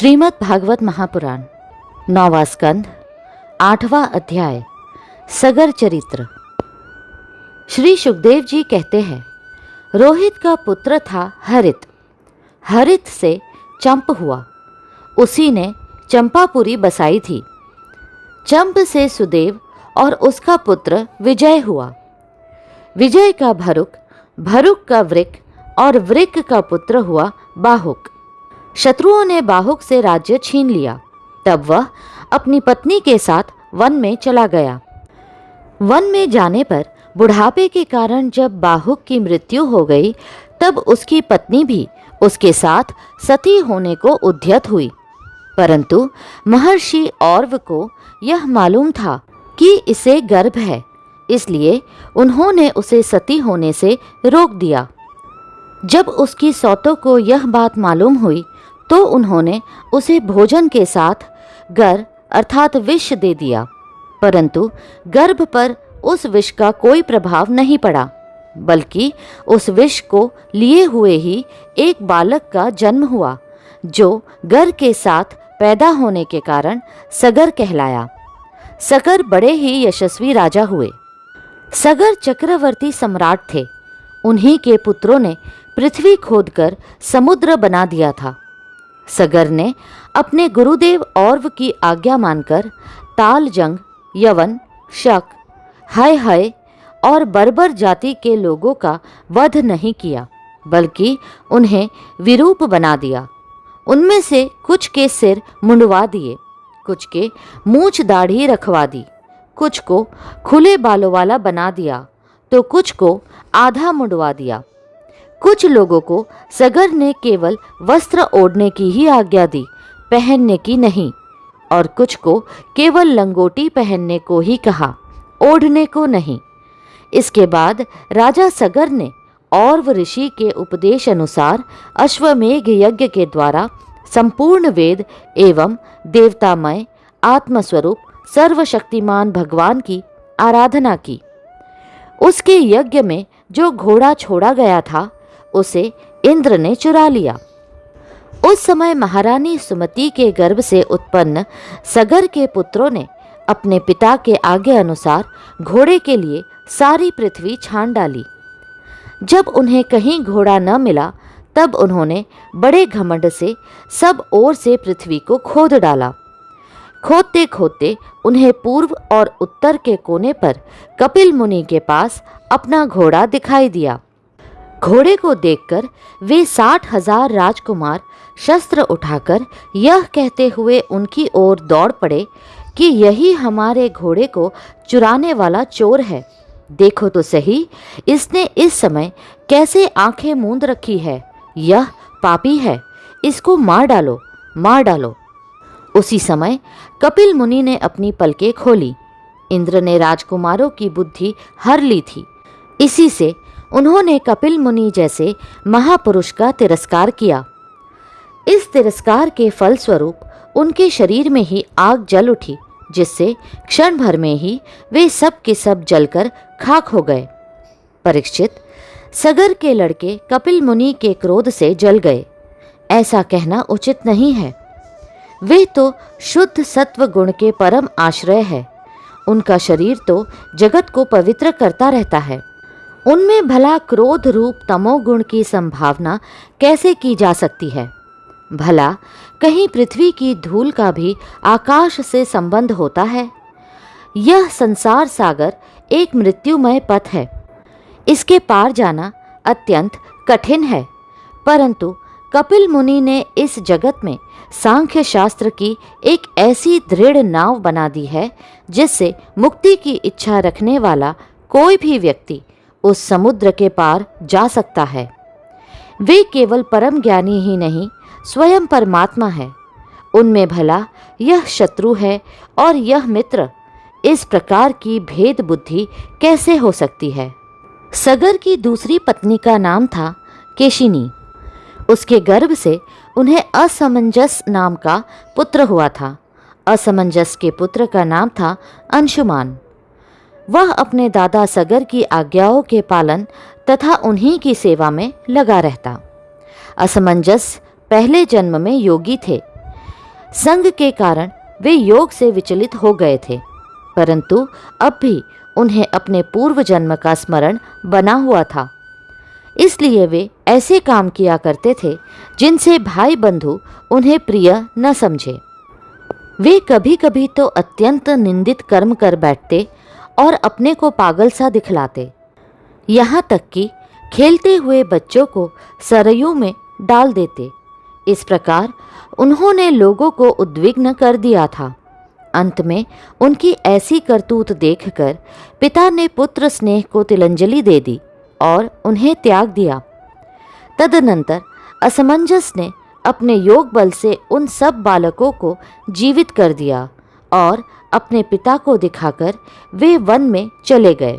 श्रीमद् भागवत महापुराण 9वां स्कंध 8वां अध्याय सगर चरित्र। श्री सुखदेव जी कहते हैं, रोहित का पुत्र था हरित। हरित से चंप हुआ, उसी ने चंपापुरी बसाई थी। चंप से सुदेव और उसका पुत्र विजय हुआ। विजय का भरुक, भरुक का वृक और वृक का पुत्र हुआ बाहुक। शत्रुओं ने बाहुक से राज्य छीन लिया। तब वह अपनी पत्नी के साथ वन में चला गया। वन में जाने पर बुढ़ापे के कारण जब बाहुक की मृत्यु हो गई, तब उसकी पत्नी भी उसके साथ सती होने को उद्यत हुई। परंतु महर्षि औरव को यह मालूम था कि इसे गर्भ है, इसलिए उन्होंने उसे सती होने से रोक दिया। जब उसकी सौतों को यह बात मालूम हुई, तो उन्होंने उसे भोजन के साथ गर अर्थात विष दे दिया। परंतु गर्भ पर उस विष का कोई प्रभाव नहीं पड़ा, बल्कि उस विष को लिए हुए ही एक बालक का जन्म हुआ, जो गर के साथ पैदा होने के कारण सगर कहलाया। सगर बड़े ही यशस्वी राजा हुए। सगर चक्रवर्ती सम्राट थे। उन्हीं के पुत्रों ने पृथ्वी खोदकर समुद्र बना दिया था। सगर ने अपने गुरुदेव औरव की आज्ञा मानकर तालजंग, यवन, शक, हाय हाय और बर्बर जाति के लोगों का वध नहीं किया, बल्कि उन्हें विरूप बना दिया। उनमें से कुछ के सिर मुंडवा दिए, कुछ के मूंछ दाढ़ी रखवा दी, कुछ को खुले बालों वाला बना दिया, तो कुछ को आधा मुंडवा दिया। कुछ लोगों को सगर ने केवल वस्त्र ओढ़ने की ही आज्ञा दी, पहनने की नहीं, और कुछ को केवल लंगोटी पहनने को ही कहा, ओढ़ने को नहीं। इसके बाद राजा सगर ने औरव ऋषि के उपदेश अनुसार अश्वमेघ यज्ञ के द्वारा संपूर्ण वेद एवं देवतामय आत्मस्वरूप सर्वशक्तिमान भगवान की आराधना की। उसके यज्ञ में जो घोड़ा छोड़ा गया था, उसे इंद्र ने चुरा लिया। उस समय महारानी सुमति के गर्भ से उत्पन्न सगर के पुत्रों ने अपने पिता के आज्ञा अनुसार घोड़े के लिए सारी पृथ्वी छान डाली। जब उन्हें कहीं घोड़ा न मिला, तब उन्होंने बड़े घमंड से सब ओर से पृथ्वी को खोद डाला। खोदते खोदते उन्हें पूर्व और उत्तर के कोने पर कपिल मुनि के पास अपना घोड़ा दिखाई दिया। घोड़े को देखकर वे 60,000 राजकुमार शस्त्र उठाकर यह कहते हुए उनकी ओर दौड़ पड़े कि यही हमारे घोड़े को चुराने वाला चोर है। देखो तो सही, इसने इस समय कैसे आंखें मूंद रखी है। यह पापी है, इसको मार डालो, मार डालो। उसी समय कपिल मुनि ने अपनी पलकें खोली। इंद्र ने राजकुमारों की बुद्धि हर ली थी। इसी से उन्होंने कपिल मुनि जैसे महापुरुष का तिरस्कार किया। इस तिरस्कार के फलस्वरूप उनके शरीर में ही आग जल उठी, जिससे क्षण भर में ही वे सब के सब जलकर खाक हो गए। परीक्षित, सगर के लड़के कपिल मुनि के क्रोध से जल गए, ऐसा कहना उचित नहीं है। वे तो शुद्ध सत्व गुण के परम आश्रय है। उनका शरीर तो जगत को पवित्र करता रहता है। उनमें भला क्रोध रूप तमोगुण की संभावना कैसे की जा सकती है? भला कहीं पृथ्वी की धूल का भी आकाश से संबंध होता है? यह संसार सागर एक मृत्युमय पथ है। इसके पार जाना अत्यंत कठिन है। परंतु कपिल मुनि ने इस जगत में सांख्य शास्त्र की एक ऐसी दृढ़ नाव बना दी है, जिससे मुक्ति की इच्छा रखने वाला कोई भी व्यक्ति उस समुद्र के पार जा सकता है। वे केवल परम ज्ञानी ही नहीं, स्वयं परमात्मा है। उनमें भला यह शत्रु है और यह मित्र, इस प्रकार की भेद बुद्धि कैसे हो सकती है? सगर की दूसरी पत्नी का नाम था केशिनी। उसके गर्भ से उन्हें असमंजस नाम का पुत्र हुआ था। असमंजस के पुत्र का नाम था अंशुमान। वह अपने दादा सगर की आज्ञाओं के पालन तथा उन्हीं की सेवा में लगा रहता। असमंजस पहले जन्म में योगी थे। संग के कारण वे योग से विचलित हो गए थे, परंतु अब भी उन्हें अपने पूर्व जन्म का स्मरण बना हुआ था। इसलिए वे ऐसे काम किया करते थे जिनसे भाई बंधु उन्हें प्रिय न समझे। वे कभी कभी तो अत्यंत निंदित कर्म कर बैठते और अपने को पागल सा दिखलाते। यहाँ तक कि खेलते हुए बच्चों को सरयू में डाल देते। इस प्रकार उन्होंने लोगों को उद्विग्न कर दिया था। अंत में उनकी ऐसी करतूत देखकर पिता ने पुत्र स्नेह को तिलंजलि दे दी और उन्हें त्याग दिया। तदनंतर असमंजस ने अपने योग बल से उन सब बालकों को जीवित कर दिया और अपने पिता को दिखाकर वे वन में चले गए।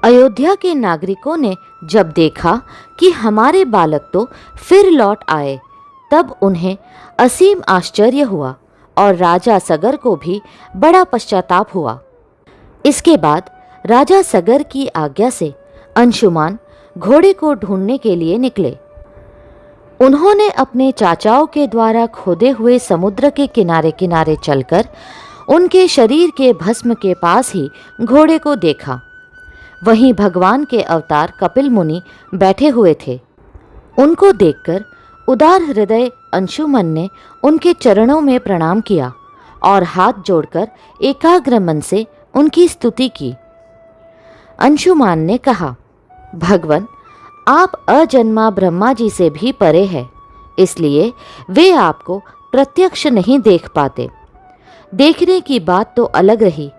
अयोध्या के नागरिकों ने जब देखा कि हमारे बालक तो फिर लौट आए, तब उन्हें असीम आश्चर्य हुआ और राजा सगर को भी बड़ा पश्चाताप हुआ। इसके बाद राजा सगर की आज्ञा से अंशुमान घोड़े को ढूंढने के लिए निकले। उन्होंने अपने चाचाओं के द्वारा खोदे हुए समुद्र के किनारे किनारे चलकर उनके शरीर के भस्म के पास ही घोड़े को देखा। वहीं भगवान के अवतार कपिल मुनि बैठे हुए थे। उनको देखकर उदार हृदय अंशुमन ने उनके चरणों में प्रणाम किया और हाथ जोड़कर एकाग्र मन से उनकी स्तुति की। अंशुमान ने कहा, भगवन, आप अजन्मा ब्रह्मा जी से भी परे हैं, इसलिए वे आपको प्रत्यक्ष नहीं देख पाते। देखने की बात तो अलग रही,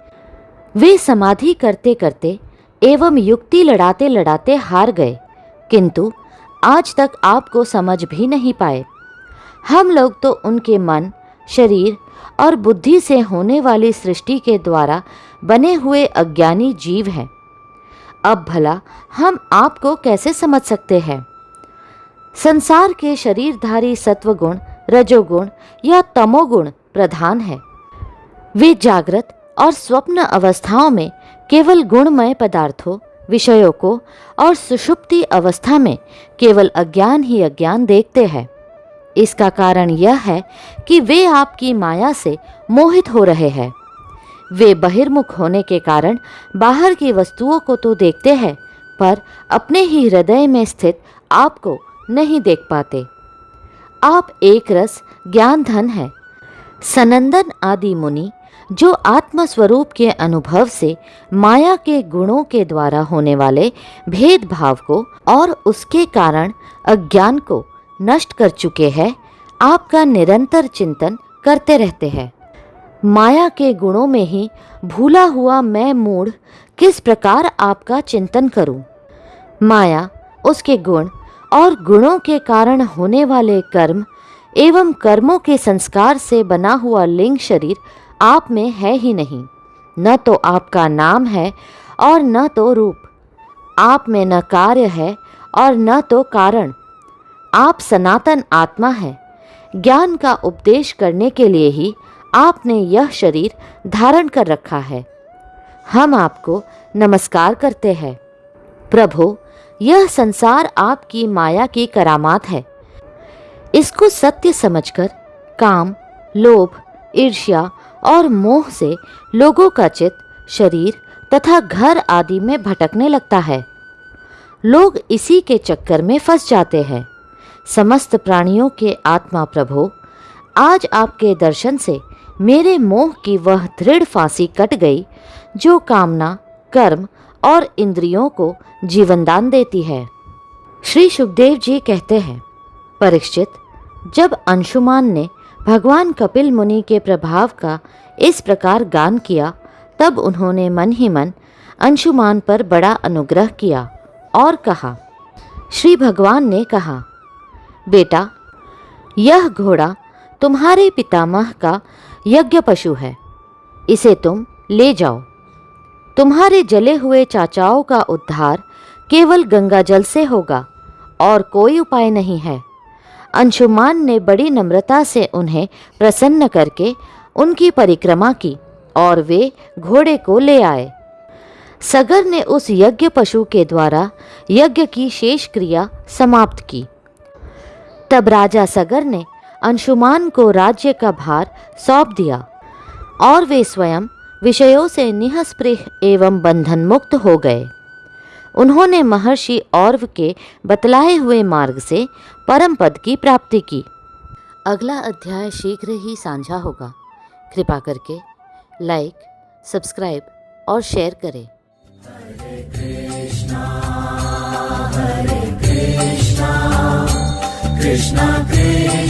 वे समाधि करते करते एवं युक्ति लड़ाते लड़ाते हार गए, किंतु आज तक आपको समझ भी नहीं पाए। हम लोग तो उनके मन, शरीर और बुद्धि से होने वाली सृष्टि के द्वारा बने हुए अज्ञानी जीव हैं। अब भला हम आपको कैसे समझ सकते हैं? संसार के शरीरधारी सत्वगुण, रजोगुण या तमोगुण प्रधान है। वे जागृत और स्वप्न अवस्थाओं में केवल गुणमय पदार्थों, विषयों को और सुषुप्ति अवस्था में केवल अज्ञान ही अज्ञान देखते हैं। इसका कारण यह है कि वे आपकी माया से मोहित हो रहे हैं। वे बहिर्मुख होने के कारण बाहर की वस्तुओं को तो देखते हैं, पर अपने ही हृदय में स्थित आपको नहीं देख पाते। आप एक रस ज्ञान धन है। सनंदन आदि मुनि जो आत्मस्वरूप के अनुभव से माया के गुणों के द्वारा होने वाले भेदभाव को और उसके कारण अज्ञान को नष्ट कर चुके हैं, आपका निरंतर चिंतन करते रहते हैं। माया के गुणों में ही भूला हुआ मैं मूढ़ किस प्रकार आपका चिंतन करूं? माया, उसके गुण और गुणों के कारण होने वाले कर्म एवं कर्मों के संस्कार से बना हुआ लिंग शरीर आप में है ही नहीं। न तो आपका नाम है और न तो रूप। आप में न कार्य है और न तो कारण। आप सनातन आत्मा है। ज्ञान का उपदेश करने के लिए ही आपने यह शरीर धारण कर रखा है। हम आपको नमस्कार करते हैं। प्रभु, यह संसार आपकी माया की करामात है। इसको सत्य समझकर काम, लोभ, ईर्ष्या और मोह से लोगों का चित्त शरीर तथा घर आदि में भटकने लगता है। लोग इसी के चक्कर में फंस जाते हैं। समस्त प्राणियों के आत्मा प्रभु, आज आपके दर्शन से मेरे मोह की वह दृढ़ फांसी कट गई जो कामना, कर्म और इंद्रियों को जीवनदान देती है। श्री सुखदेव जी कहते हैं, परीक्षित, जब अंशुमान ने भगवान कपिल मुनि के प्रभाव का इस प्रकार गान किया, तब उन्होंने मन ही मन अंशुमान पर बड़ा अनुग्रह किया और कहा। श्री भगवान ने कहा, बेटा, यह घोड़ा तुम्हारे पितामह का यज्ञ पशु है, इसे तुम ले जाओ। तुम्हारे जले हुए चाचाओं का उद्धार केवल गंगा जल से होगा और कोई उपाय नहीं है। अंशुमान ने बड़ी नम्रता से उन्हें प्रसन्न करके उनकी परिक्रमा की और वे घोड़े को ले आए। सगर ने उस यज्ञ पशु के द्वारा यज्ञ की शेष क्रिया समाप्त की। तब राजा सगर ने अंशुमान को राज्य का भार सौंप दिया और वे स्वयं विषयों से निःस्पृह एवं बंधन मुक्त हो गए। उन्होंने महर्षि औरव के बतलाए हुए मार्ग से परम पद की प्राप्ति की। अगला अध्याय शीघ्र ही साझा होगा। कृपा करके लाइक, सब्सक्राइब और शेयर करें। हरे कृष्णा कृष्णा कृष्णा